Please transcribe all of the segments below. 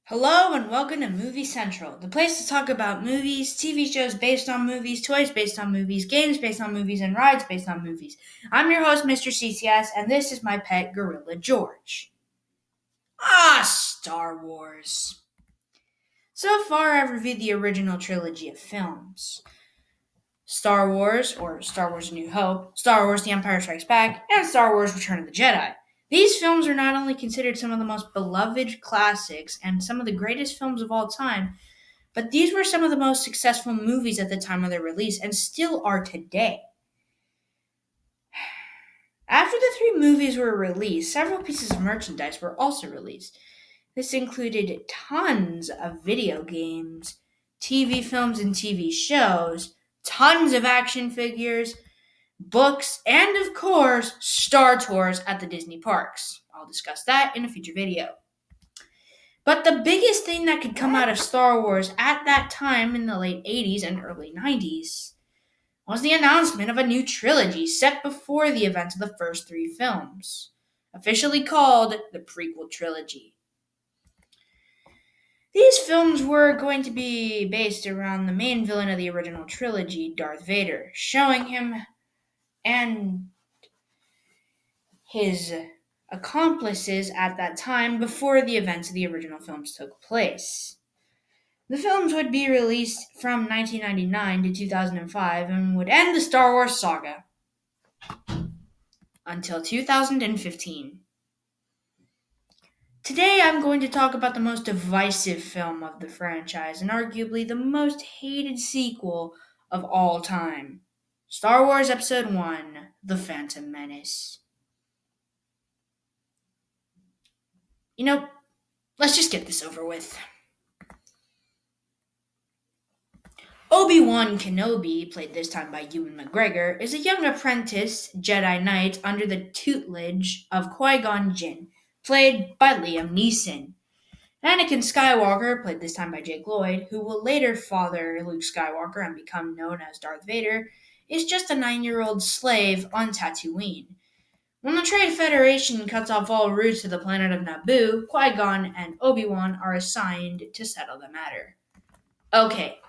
Hello and welcome to Movie Central, the place to talk about movies, TV shows based on movies, toys based on movies, games based on movies, and rides based on movies. I'm your host, Mr. CCS, and this is my pet gorilla, George. Star Wars. So far, I've reviewed the original trilogy of films Star Wars, or Star Wars A New Hope, Star Wars The Empire Strikes Back, and Star Wars Return of the Jedi. These films are not only considered some of the most beloved classics and some of the greatest films of all time, but these were some of the most successful movies at the time of their release and still are today. After the three movies were released, several pieces of merchandise were also released. This included tons of video games, TV films and TV shows, tons of action figures, books, and of course, Star Tours at the Disney parks. I'll discuss that in a future video. But the biggest thing that could come out of Star Wars at that time in the late 80s and early 90s was the announcement of a new trilogy set before the events of the first three films, officially called the prequel trilogy. These films were going to be based around the main villain of the original trilogy, Darth Vader, showing him and his accomplices at that time before the events of the original films took place. The films would be released from 1999 to 2005 and would end the Star Wars saga until 2015. Today I'm going to talk about the most divisive film of the franchise and arguably the most hated sequel of all time. Star Wars Episode 1: The Phantom Menace. Let's just get this over with. Obi-Wan Kenobi, played this time by Ewan McGregor, is a young apprentice Jedi Knight under the tutelage of Qui-Gon Jinn, played by Liam Neeson. Anakin Skywalker, played this time by Jake Lloyd, who will later father Luke Skywalker and become known as Darth Vader, is just a 9-year-old slave on Tatooine. When the Trade Federation cuts off all routes to the planet of Naboo, Qui-Gon and Obi-Wan are assigned to settle the matter. Okay.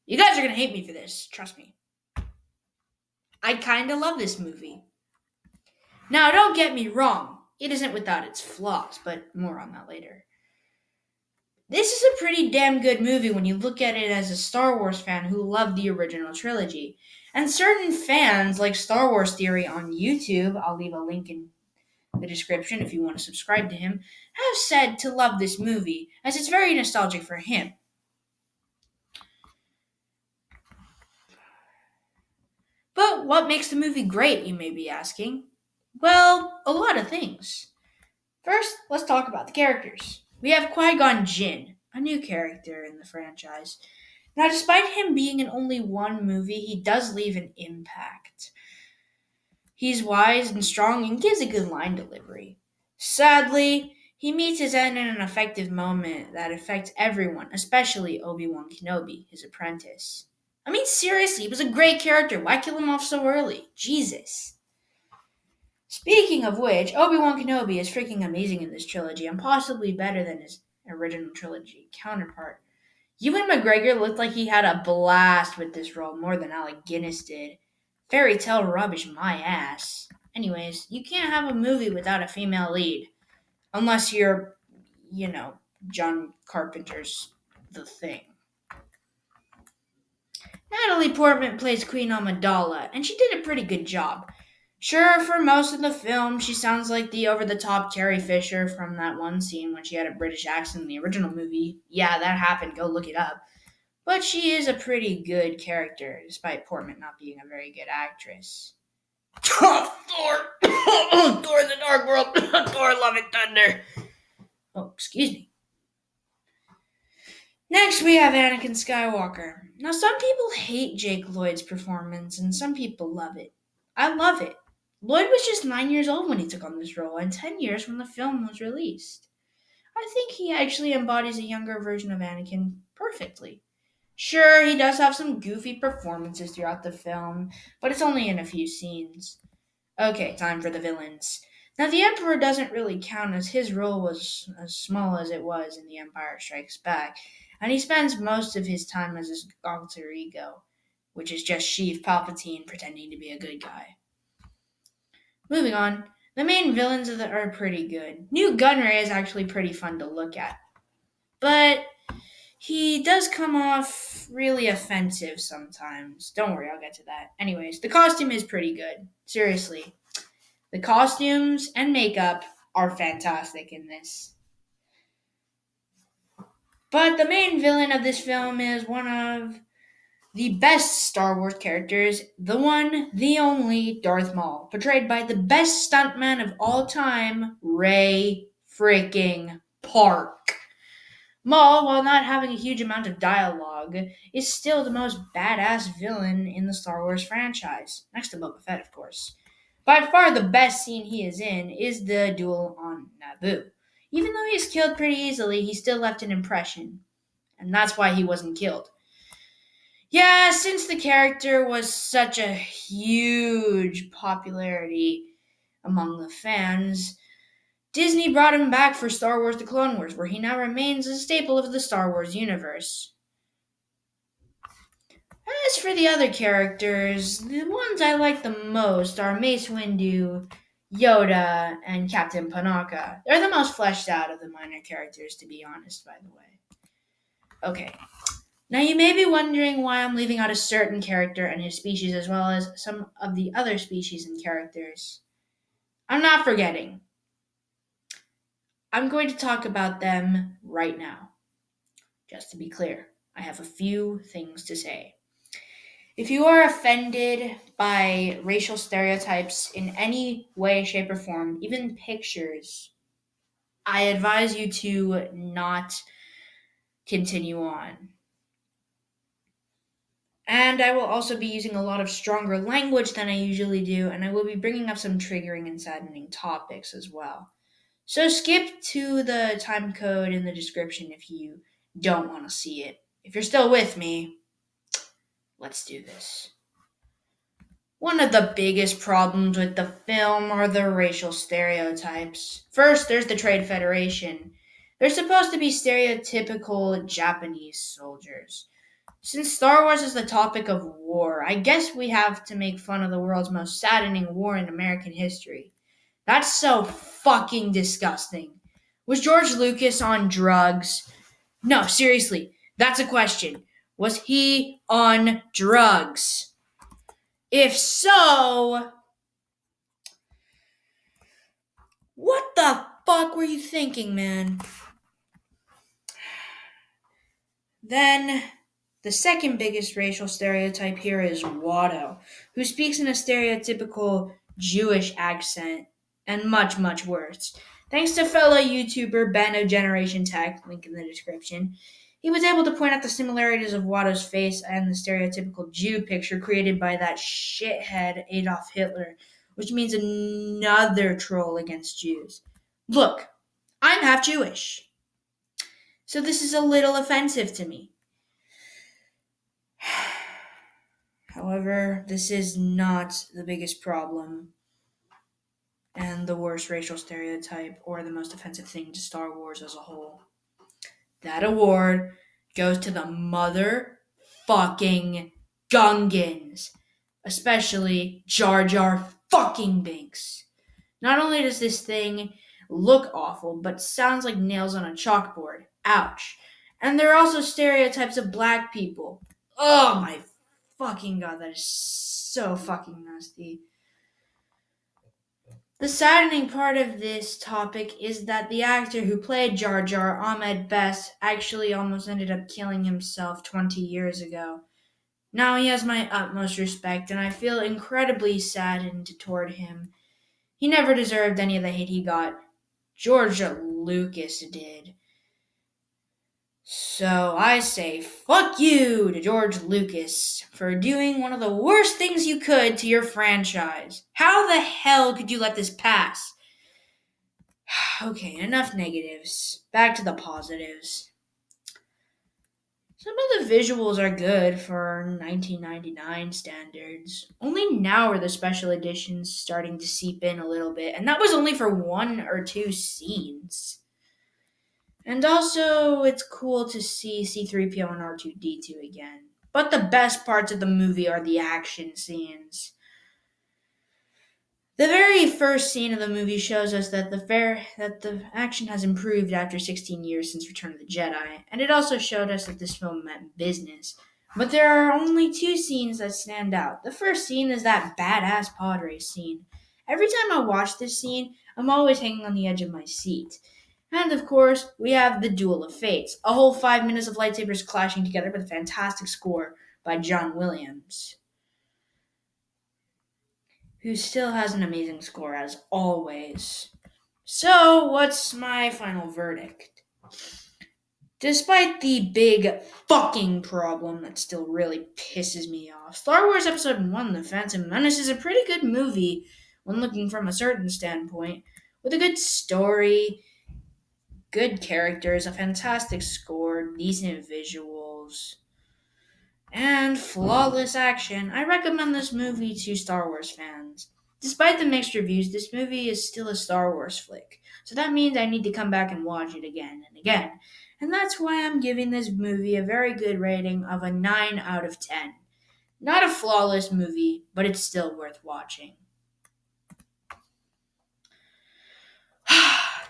You guys are going to hate me for this, trust me. I kind of love this movie. Now, don't get me wrong, it isn't without its flaws, but more on that later. This is a pretty damn good movie when you look at it as a Star Wars fan who loved the original trilogy. And certain fans, like Star Wars Theory on YouTube, I'll leave a link in the description if you want to subscribe to him, have said to love this movie, as it's very nostalgic for him. But what makes the movie great, you may be asking? Well, a lot of things. First, let's talk about the characters. We have Qui-Gon Jinn, a new character in the franchise. Now, despite him being in only one movie, he does leave an impact. He's wise and strong and gives a good line delivery. Sadly, he meets his end in an effective moment that affects everyone, especially Obi-Wan Kenobi, his apprentice. I mean, seriously, he was a great character. Why kill him off so early? Jesus. Speaking of which, Obi-Wan Kenobi is freaking amazing in this trilogy and possibly better than his original trilogy counterpart. Ewan McGregor looked like he had a blast with this role more than Alec Guinness did. Fairy tale rubbish my ass. Anyways, you can't have a movie without a female lead. Unless you're, John Carpenter's The Thing. Natalie Portman plays Queen Amidala, and she did a pretty good job. Sure, for most of the film, she sounds like the over-the-top Carrie Fisher from that one scene when she had a British accent in the original movie. Yeah, that happened. Go look it up. But she is a pretty good character, despite Portman not being a very good actress. Thor! Thor the Dark World! Thor Love and Thunder! Oh, excuse me. Next, we have Anakin Skywalker. Now, some people hate Jake Lloyd's performance, and some people love it. I love it. Lloyd was just 9 years old when he took on this role, and 10 years when the film was released. I think he actually embodies a younger version of Anakin perfectly. Sure, he does have some goofy performances throughout the film, but it's only in a few scenes. Okay, time for the villains. Now, the Emperor doesn't really count as his role was as small as it was in The Empire Strikes Back, and he spends most of his time as his alter ego, which is just Sheev Palpatine pretending to be a good guy. Moving on, the main villains are pretty good. Newt Gunray is actually pretty fun to look at, but he does come off really offensive sometimes. Don't worry, I'll get to that. Anyways, the costume is pretty good. Seriously. The costumes and makeup are fantastic in this. But the main villain of this film is one of the best Star Wars characters, the one, the only Darth Maul, portrayed by the best stuntman of all time, Ray freaking Park. Maul, while not having a huge amount of dialogue, is still the most badass villain in the Star Wars franchise, next to Boba Fett, of course. By far the best scene he is in is the duel on Naboo. Even though he's killed pretty easily, he still left an impression, and that's why he wasn't killed. Yeah, since the character was such a huge popularity among the fans, Disney brought him back for Star Wars The Clone Wars, where he now remains a staple of the Star Wars universe. As for the other characters, the ones I like the most are Mace Windu, Yoda, and Captain Panaka. They're the most fleshed out of the minor characters, to be honest, by the way. Okay. Now you may be wondering why I'm leaving out a certain character and his species as well as some of the other species and characters. I'm not forgetting. I'm going to talk about them right now. Just to be clear, I have a few things to say. If you are offended by racial stereotypes in any way, shape, or form, even pictures, I advise you to not continue on. And I will also be using a lot of stronger language than I usually do, and I will be bringing up some triggering and saddening topics as well. So skip to the time code in the description if you don't want to see it. If you're still with me, let's do this. One of the biggest problems with the film are the racial stereotypes. First, there's the Trade Federation. They're supposed to be stereotypical Japanese soldiers. Since Star Wars is the topic of war, I guess we have to make fun of the world's most saddening war in American history. That's so fucking disgusting. Was George Lucas on drugs? No, seriously, that's a question. Was he on drugs? If so, what the fuck were you thinking, man? Then, the second biggest racial stereotype here is Watto, who speaks in a stereotypical Jewish accent, and much, much worse. Thanks to fellow YouTuber Ben of Generation Tech, link in the description, he was able to point out the similarities of Watto's face and the stereotypical Jew picture created by that shithead Adolf Hitler, which means another troll against Jews. Look, I'm half Jewish, so this is a little offensive to me. However, this is not the biggest problem and the worst racial stereotype or the most offensive thing to Star Wars as a whole. That award goes to the motherfucking Gungans, especially Jar Jar fucking Binks. Not only does this thing look awful, but sounds like nails on a chalkboard. Ouch. And there are also stereotypes of black people. Oh my fucking god, that is so fucking nasty. The saddening part of this topic is that the actor who played Jar Jar, Ahmed Best, actually almost ended up killing himself 20 years ago. Now he has my utmost respect, and I feel incredibly saddened toward him. He never deserved any of the hate he got. George Lucas did. So I say fuck you to George Lucas for doing one of the worst things you could to your franchise. How the hell could you let this pass? Okay, enough negatives. Back to the positives. Some of the visuals are good for 1999 standards. Only now are the special editions starting to seep in a little bit, and that was only for one or two scenes. And also, it's cool to see C3PO and R2D2 again. But the best parts of the movie are the action scenes. The very first scene of the movie shows us that the action has improved after 16 years since Return of the Jedi, and it also showed us that this film meant business. But there are only two scenes that stand out. The first scene is that badass pod race scene. Every time I watch this scene, I'm always hanging on the edge of my seat. And of course, we have the Duel of Fates, a whole 5 minutes of lightsabers clashing together with a fantastic score by John Williams, who still has an amazing score as always. So, what's my final verdict? Despite the big fucking problem that still really pisses me off, Star Wars Episode 1 The Phantom Menace is a pretty good movie when looking from a certain standpoint, with a good story, good characters, a fantastic score, decent visuals, and flawless action. I recommend this movie to Star Wars fans. Despite the mixed reviews, this movie is still a Star Wars flick. So that means I need to come back and watch it again and again. And that's why I'm giving this movie a very good rating of a 9 out of 10. Not a flawless movie, but it's still worth watching.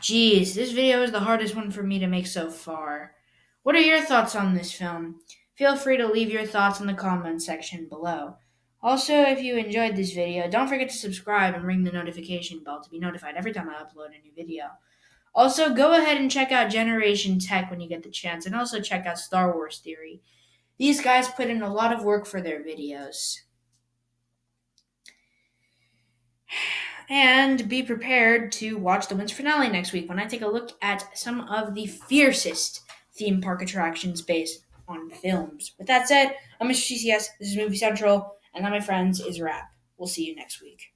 Jeez, this video is the hardest one for me to make so far. What are your thoughts on this film? Feel free to leave your thoughts in the comments section below. Also, if you enjoyed this video, don't forget to subscribe and ring the notification bell to be notified every time I upload a new video. Also, go ahead and check out Generation Tech when you get the chance, and also check out Star Wars Theory. These guys put in a lot of work for their videos. And be prepared to watch the Winter finale next week when I take a look at some of the fiercest theme park attractions based on films. With that said, I'm Mr. CCS, this is Movie Central, and that, my friends, is a wrap. We'll see you next week.